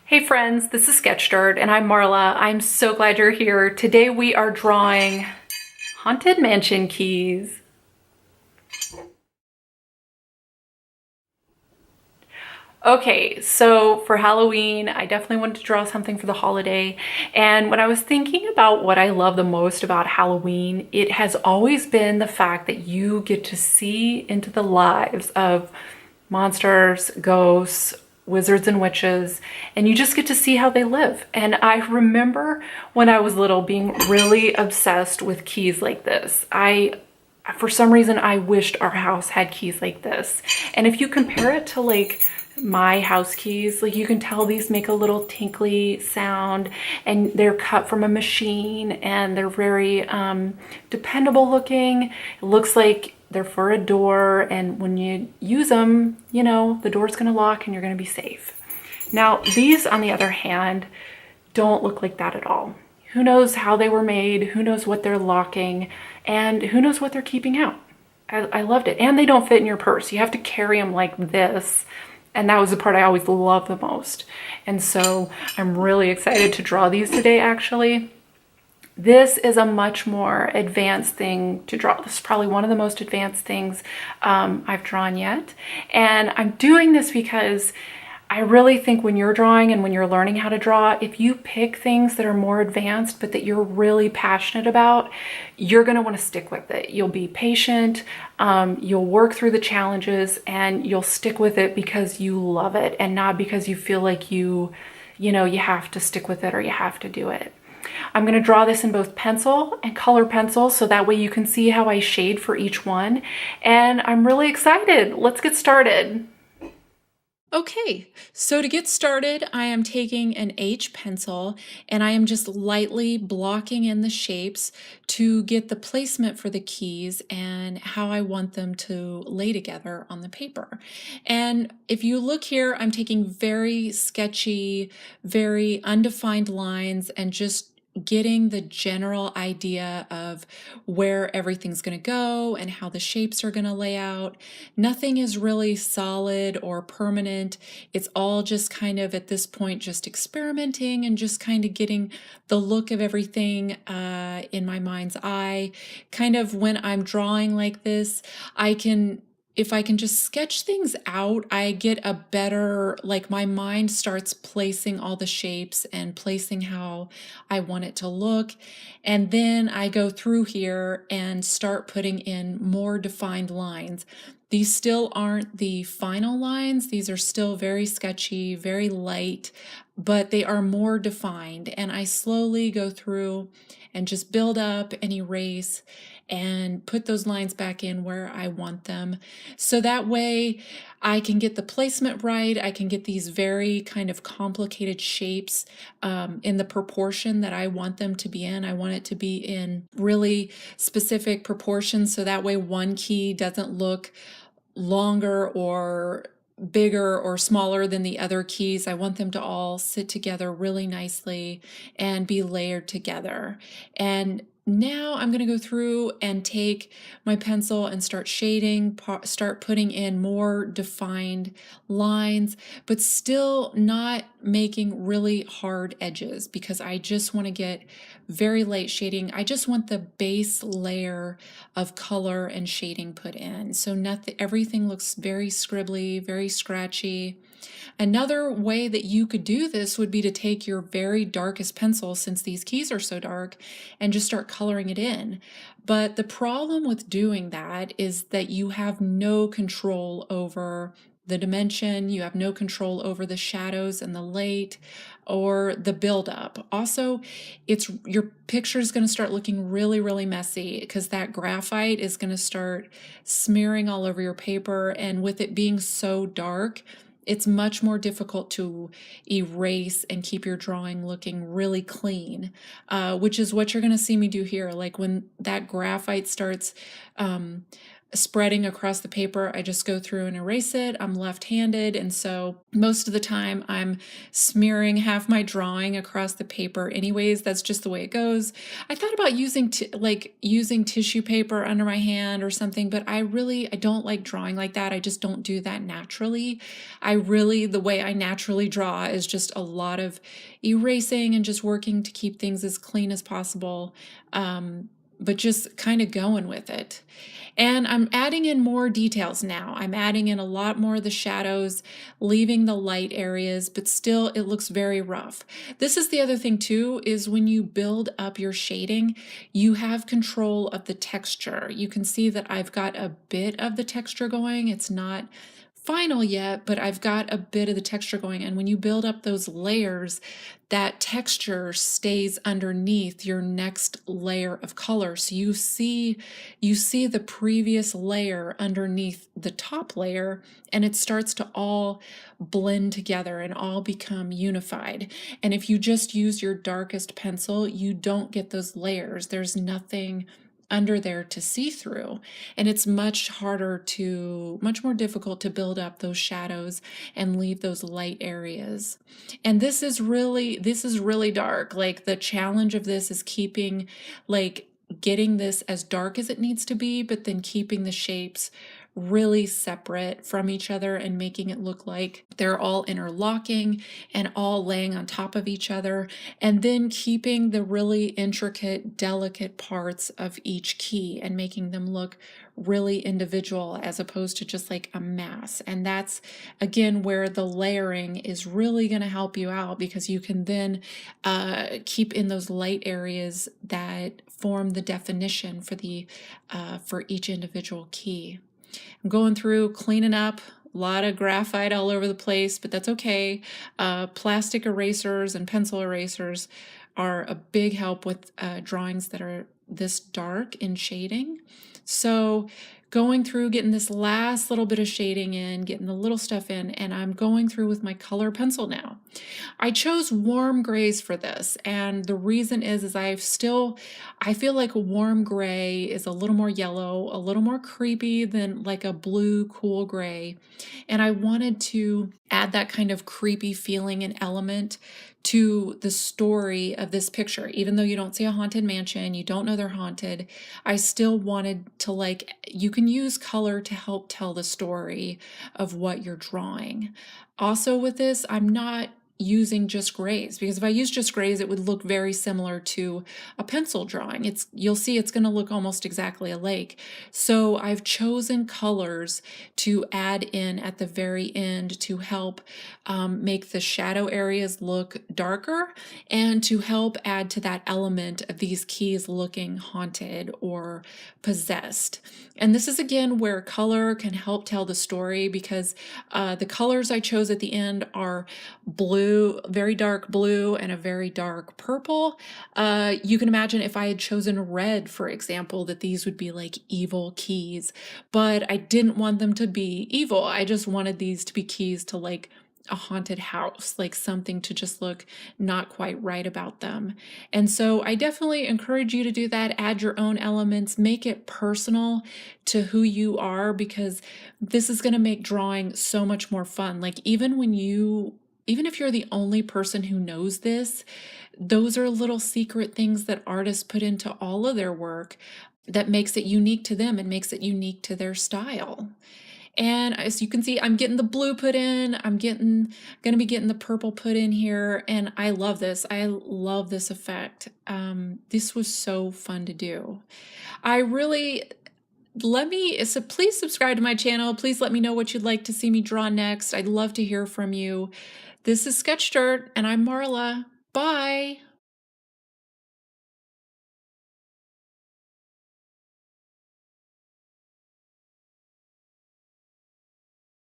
Hey friends, this is Sketch Dirt and I'm Marla. I'm so glad you're here. Today we are drawing Haunted Mansion keys. Okay, so for Halloween, I definitely wanted to draw something for the holiday. And when I was thinking about what I love the most about Halloween, it has always been the fact that you get to see into the lives of monsters, ghosts, wizards and witches, and you just get to see how they live. And I remember when I was little being really obsessed with keys like this. For some reason, I wished our house had keys like this. And if you compare it to like my house keys, like you can tell these make a little tinkly sound and they're cut from a machine and they're very dependable looking. It looks like they're for a door, and when you use them, you know, the door's gonna lock and you're gonna be safe. Now, these, on the other hand, don't look like that at all. Who knows how they were made, who knows what they're locking, and who knows what they're keeping out. I loved it. And they don't fit in your purse. You have to carry them like this. And that was the part I always loved the most. And so I'm really excited to draw these today, actually. This is a much more advanced thing to draw. This is probably one of the most advanced things I've drawn yet. And I'm doing this because I really think when you're drawing and when you're learning how to draw, if you pick things that are more advanced but that you're really passionate about, you're going to want to stick with it. You'll be patient, you'll work through the challenges, and you'll stick with it because you love it and not because you feel like you have to stick with it or you have to do it. I'm going to draw this in both pencil and color pencil so that way you can see how I shade for each one. And I'm really excited. Let's get started. Okay, so to get started, I am taking an H pencil and I am just lightly blocking in the shapes to get the placement for the keys and how I want them to lay together on the paper. And if you look here, I'm taking very sketchy, very undefined lines and just getting the general idea of where everything's going to go and how the shapes are going to lay out. Nothing is really solid or permanent. It's all just kind of at this point just experimenting and just kind of getting the look of everything in my mind's eye. Kind of when I'm drawing like this, if I can just sketch things out, I get a better, like my mind starts placing all the shapes and placing how I want it to look. And then I go through here and start putting in more defined lines. These still aren't the final lines. These are still very sketchy, very light, but they are more defined. And I slowly go through and just build up and erase and put those lines back in where I want them. So that way I can get the placement right. I can get these very kind of complicated shapes in the proportion that I want them to be in. I want it to be in really specific proportions so that way one key doesn't look longer or bigger or smaller than the other keys. I want them to all sit together really nicely and be layered together. And now I'm going to go through and take my pencil and start shading, start putting in more defined lines, but still not making really hard edges because I just want to get very light shading. I just want the base layer of color and shading put in. So everything looks very scribbly, very scratchy. Another way that you could do this would be to take your very darkest pencil, since these keys are so dark, and just start coloring it in. But the problem with doing that is that you have no control over the dimension, you have no control over the shadows and the light or the buildup. Also, your picture is going to start looking really, really messy because that graphite is going to start smearing all over your paper, and with it being so dark, it's much more difficult to erase and keep your drawing looking really clean, which is what you're going to see me do here. Like when that graphite starts spreading across the paper, I just go through and erase it. I'm left-handed, and so most of the time I'm smearing half my drawing across the paper anyways. That's just the way it goes. I thought about using using tissue paper under my hand or something, but I don't like drawing like that. I just don't do that naturally. The way I naturally draw is just a lot of erasing and just working to keep things as clean as possible, but just kind of going with it. And I'm adding in more details now. I'm adding in a lot more of the shadows, leaving the light areas, but still it looks very rough. This is the other thing too, is when you build up your shading, you have control of the texture. You can see that I've got a bit of the texture going. It's not final yet, but I've got a bit of the texture going. And when you build up those layers, that texture stays underneath your next layer of color. So you see the previous layer underneath the top layer, and it starts to all blend together and all become unified. And if you just use your darkest pencil, you don't get those layers. There's nothing under there to see through, and it's much more difficult to build up those shadows and leave those light areas. And this is really dark. Like, the challenge of this is getting this as dark as it needs to be, but then keeping the shapes really separate from each other and making it look like they're all interlocking and all laying on top of each other, and then keeping the really intricate, delicate parts of each key and making them look really individual as opposed to just like a mass. And that's again where the layering is really going to help you out, because you can then keep in those light areas that form the definition for each individual key. I'm going through, cleaning up, a lot of graphite all over the place, but that's okay. Plastic erasers and pencil erasers are a big help with drawings that are this dark in shading. So going through, getting this last little bit of shading in, getting the little stuff in, and I'm going through with my color pencil now. I chose warm grays for this, and the reason is I feel like a warm gray is a little more yellow, a little more creepy than like a blue cool gray, and I wanted to add that kind of creepy feeling and element to the story of this picture. Even though you don't see a haunted mansion, you don't know they're haunted, I still wanted to you can use color to help tell the story of what you're drawing. Also with this, I'm not using just grays, because if I use just grays, it would look very similar to a pencil drawing. You'll see it's going to look almost exactly alike. So I've chosen colors to add in at the very end to help make the shadow areas look darker, and to help add to that element of these keys looking haunted or possessed. And this is again where color can help tell the story, because the colors I chose at the end are blue, very dark blue, and a very dark purple. You can imagine if I had chosen red, for example, that these would be like evil keys, but I didn't want them to be evil. I just wanted these to be keys to like a haunted house, like something to just look not quite right about them. And so I definitely encourage you to do that. Add your own elements, make it personal to who you are, because this is going to make drawing so much more fun. Like, even if you're the only person who knows this, those are little secret things that artists put into all of their work that makes it unique to them and makes it unique to their style. And as you can see, I'm getting the blue put in, going to be getting the purple put in here, and I love this. I love this effect. This was so fun to do. So please subscribe to my channel. Please let me know what you'd like to see me draw next. I'd love to hear from you. This is Sketch Dirt, and I'm Marla. Bye.